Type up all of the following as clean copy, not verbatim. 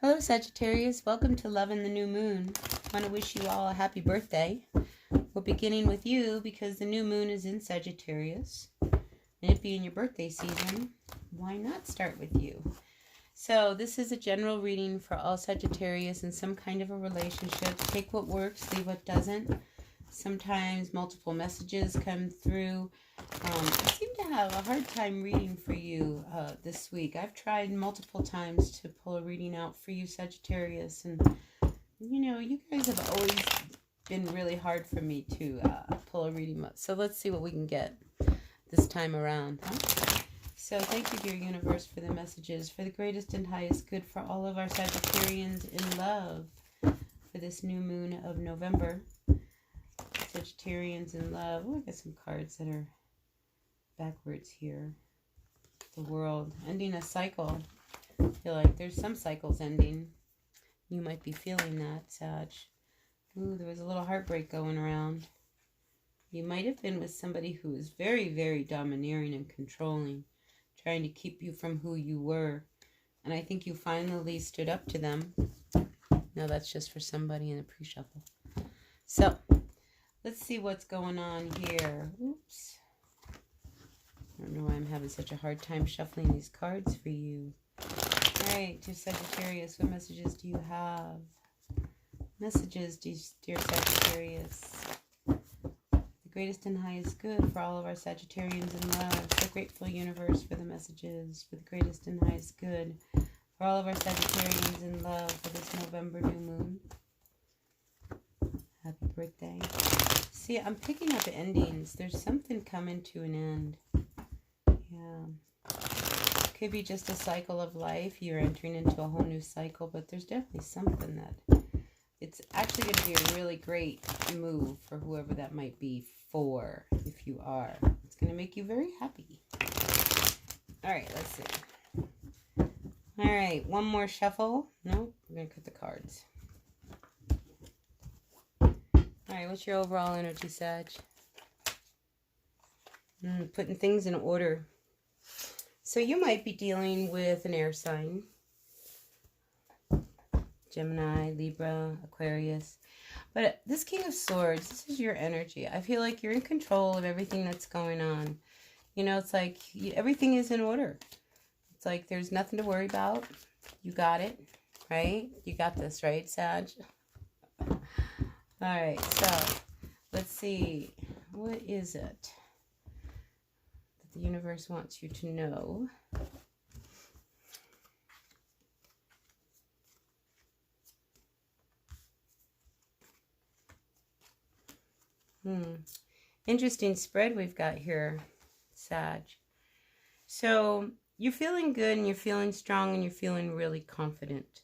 Hello Sagittarius, welcome to Love in the New Moon. I want to wish you all a happy birthday. We're beginning with you because the new moon is in Sagittarius. And it being your birthday season, why not start with you? So this is a general reading for all Sagittarius in some kind of a relationship. Take what works, leave what doesn't. Sometimes multiple messages come through. I seem to have a hard time reading for you this week. I've tried multiple times to pull a reading out for you, Sagittarius, and you know, you guys have always been really hard for me to pull a reading up. So let's see what we can get this time around. So thank you, dear universe, for the messages, for the greatest and highest good for all of our Sagittarians in love for this new moon of November. Sagittarians in love. Oh, I got some cards that are backwards here. The world. Ending a cycle. I feel like there's some cycles ending. You might be feeling that, Sag. Ooh, there was a little heartbreak going around. You might have been with somebody who was very, very domineering and controlling, trying to keep you from who you were. And I think you finally stood up to them. No, that's just for somebody in a pre-shuffle. So, let's see what's going on here. Oops. I don't know why I'm having such a hard time shuffling these cards for you. Alright, dear Sagittarius, what messages do you have? Messages, dear Sagittarius. The greatest and highest good for all of our Sagittarians in love. So grateful, universe, for the messages. For the greatest and highest good for all of our Sagittarians in love for this November new moon. Happy birthday. See, I'm picking up endings. There's something coming to an end. Yeah. Could be just a cycle of life. You're entering into a whole new cycle, but there's definitely something that it's actually going to be a really great move for whoever that might be for, if you are. It's going to make you very happy. All right, let's see. All right, one more shuffle. Nope, we're going to cut the cards. All right, what's your overall energy, Sag? Putting things in order. So you might be dealing with an air sign. Gemini, Libra, Aquarius. But this King of Swords, this is your energy. I feel like you're in control of everything that's going on. You know, it's like everything is in order. It's like there's nothing to worry about. You got it, right? You got this, right, Sag? All right, so let's see. What is it that the universe wants you to know? Interesting spread we've got here, Sag. So you're feeling good and you're feeling strong and you're feeling really confident.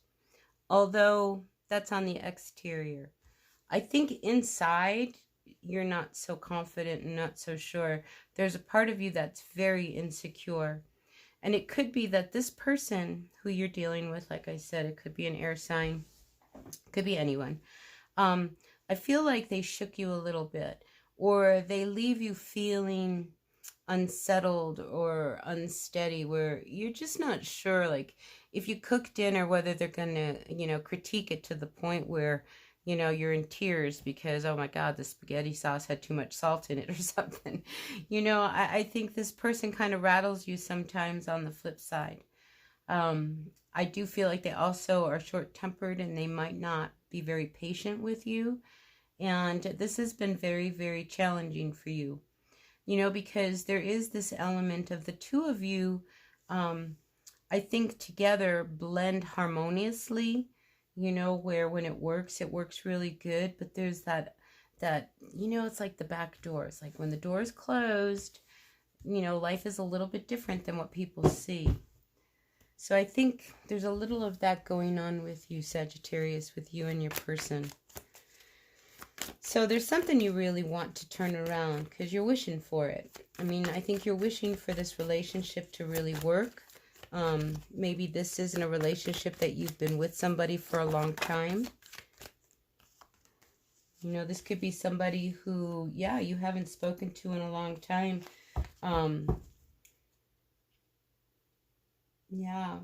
Although that's on the exterior. I think inside you're not so confident and not so sure. There's a part of you that's very insecure. And it could be that this person who you're dealing with, like I said, it could be an air sign. It could be anyone. I feel like they shook you a little bit. Or they leave you feeling unsettled or unsteady where you're just not sure. Like if you cook dinner, whether they're going to, you know, critique it to the point where, you know, you're in tears because, oh my God, the spaghetti sauce had too much salt in it or something. You know, I think this person kind of rattles you sometimes on the flip side. I do feel like they also are short-tempered and they might not be very patient with you. And this has been very, very challenging for you. You know, because there is this element of the two of you, I think together blend harmoniously. You know, where when it works really good. But there's that, you know, it's like the back door. It's like when the door is closed, you know, life is a little bit different than what people see. So I think there's a little of that going on with you, Sagittarius, with you and your person. So there's something you really want to turn around because you're wishing for it. I mean, I think you're wishing for this relationship to really work. Maybe this isn't a relationship that you've been with somebody for a long time. You know, this could be somebody who, yeah, you haven't spoken to in a long time. Yeah.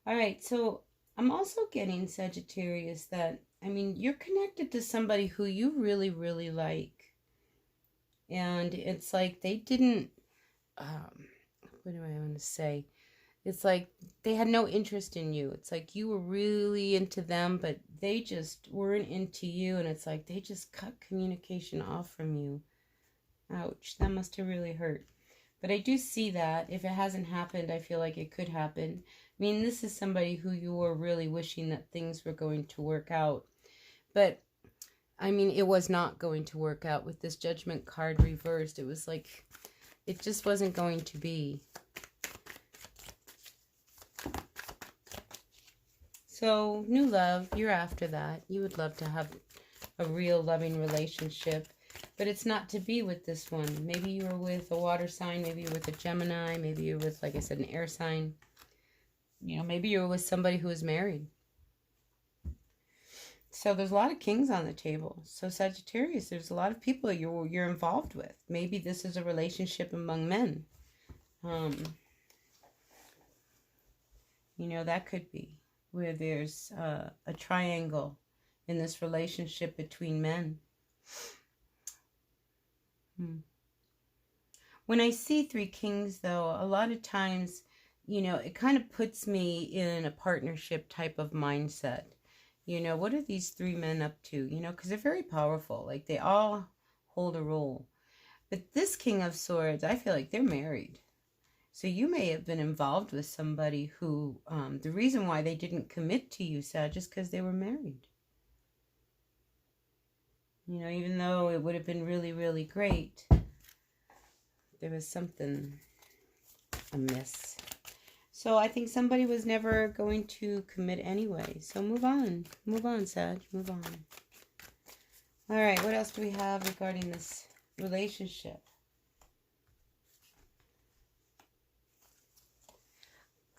All right. So I'm also getting, Sagittarius, that, I mean, you're connected to somebody who you really, really like. And it's like they didn't, what do I want to say? It's like they had no interest in you. It's like you were really into them, but they just weren't into you. And it's like they just cut communication off from you. Ouch, that must have really hurt. But I do see that. If it hasn't happened, I feel like it could happen. I mean, this is somebody who you were really wishing that things were going to work out. But, I mean, it was not going to work out with this Judgment card reversed. It was like, it just wasn't going to be. So, new love, you're after that. You would love to have a real loving relationship. But it's not to be with this one. Maybe you were with a water sign. Maybe you're with a Gemini. Maybe you're with, like I said, an air sign. You know, maybe you're with somebody who is married. So there's a lot of kings on the table. So Sagittarius, there's a lot of people you're involved with. Maybe this is a relationship among men. You know, that could be where there's a triangle in this relationship between men. When I see three kings, though, a lot of times, you know, it kind of puts me in a partnership type of mindset. You know, what are these three men up to? You know, because they're very powerful. Like, they all hold a role. But this King of Swords, I feel like they're married. So you may have been involved with somebody who, the reason why they didn't commit to you, Sag, is because they were married. You know, even though it would have been really, really great, there was something amiss. So I think somebody was never going to commit anyway. So move on. Move on, Sag. Move on. All right, what else do we have regarding this relationship?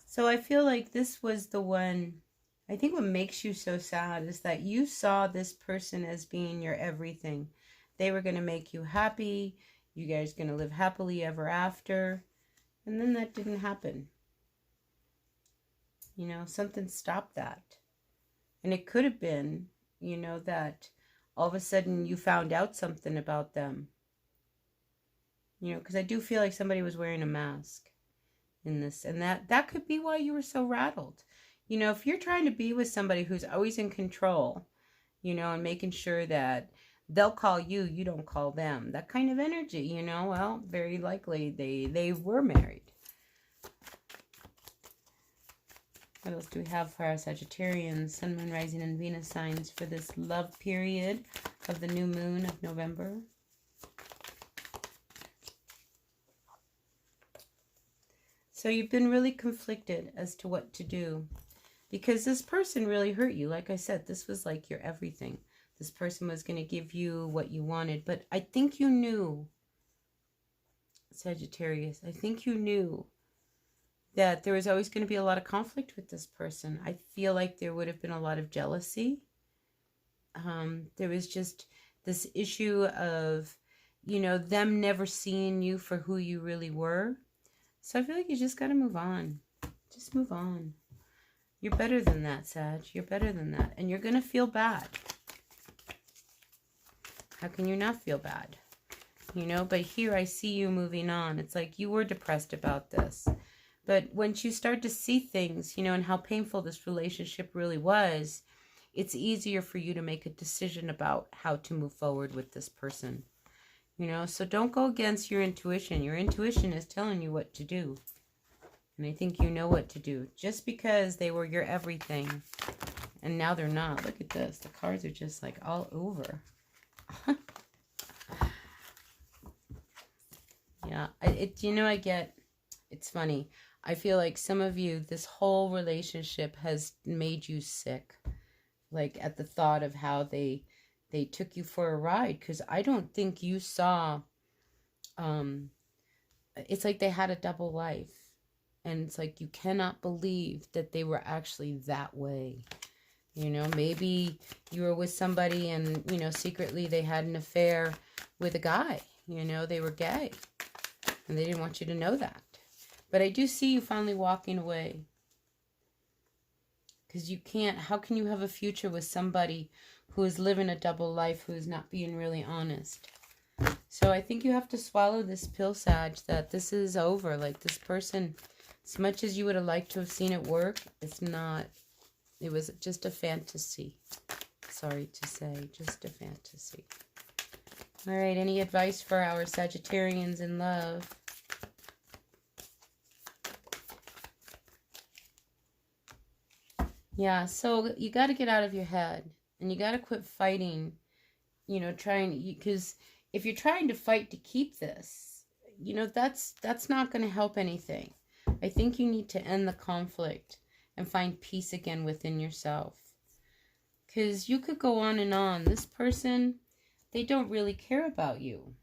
So I feel like this was the one, I think what makes you so sad is that you saw this person as being your everything. They were going to make you happy. You guys going to live happily ever after. And then that didn't happen. You know, something stopped that. And it could have been, you know, that all of a sudden you found out something about them. You know, because I do feel like somebody was wearing a mask in this. And that could be why you were so rattled. You know, if you're trying to be with somebody who's always in control, you know, and making sure that they'll call you, you don't call them. That kind of energy, you know, well, very likely they were married. What else do we have for our Sagittarians, Sun, Moon, Rising, and Venus signs for this love period of the new moon of November? So you've been really conflicted as to what to do because this person really hurt you. Like I said, this was like your everything. This person was going to give you what you wanted. But I think you knew, Sagittarius, I think you knew that there was always going to be a lot of conflict with this person. I feel like there would have been a lot of jealousy. There was just this issue of, you know, them never seeing you for who you really were. So I feel like you just got to move on. Just move on. You're better than that, Sag. You're better than that. And you're going to feel bad. How can you not feel bad? You know, but here I see you moving on. It's like you were depressed about this. But once you start to see things, you know, and how painful this relationship really was, it's easier for you to make a decision about how to move forward with this person. You know, so don't go against your intuition. Your intuition is telling you what to do. And I think you know what to do. Just because they were your everything and now they're not. Look at this. The cards are just like all over. Yeah, it's funny. I feel like some of you, this whole relationship has made you sick. Like at the thought of how they took you for a ride. Because I don't think you saw, it's like they had a double life. And it's like you cannot believe that they were actually that way. You know, maybe you were with somebody and, you know, secretly they had an affair with a guy. You know, they were gay. And they didn't want you to know that. But I do see you finally walking away. Because you can't, how can you have a future with somebody who is living a double life, who is not being really honest? So I think you have to swallow this pill, Sag, that this is over. Like, this person, as much as you would have liked to have seen it work, it's not. It was just a fantasy. Sorry to say, just a fantasy. All right, any advice for our Sagittarians in love? Yeah, so you got to get out of your head. And you got to quit fighting, you know, because if you're trying to fight to keep this, you know, that's not going to help anything. I think you need to end the conflict and find peace again within yourself. Because you could go on and on. This person, they don't really care about you.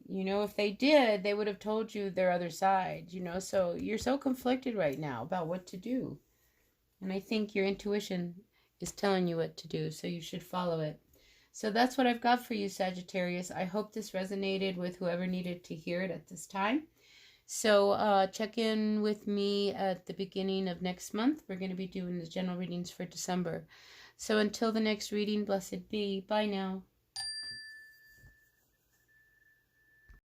You know, if they did, they would have told you their other side, you know. So you're so conflicted right now about what to do. And I think your intuition is telling you what to do, so you should follow it. So that's what I've got for you, Sagittarius. I hope this resonated with whoever needed to hear it at this time. So check in with me at the beginning of next month. We're going to be doing the general readings for December. So until the next reading, blessed be. Bye now.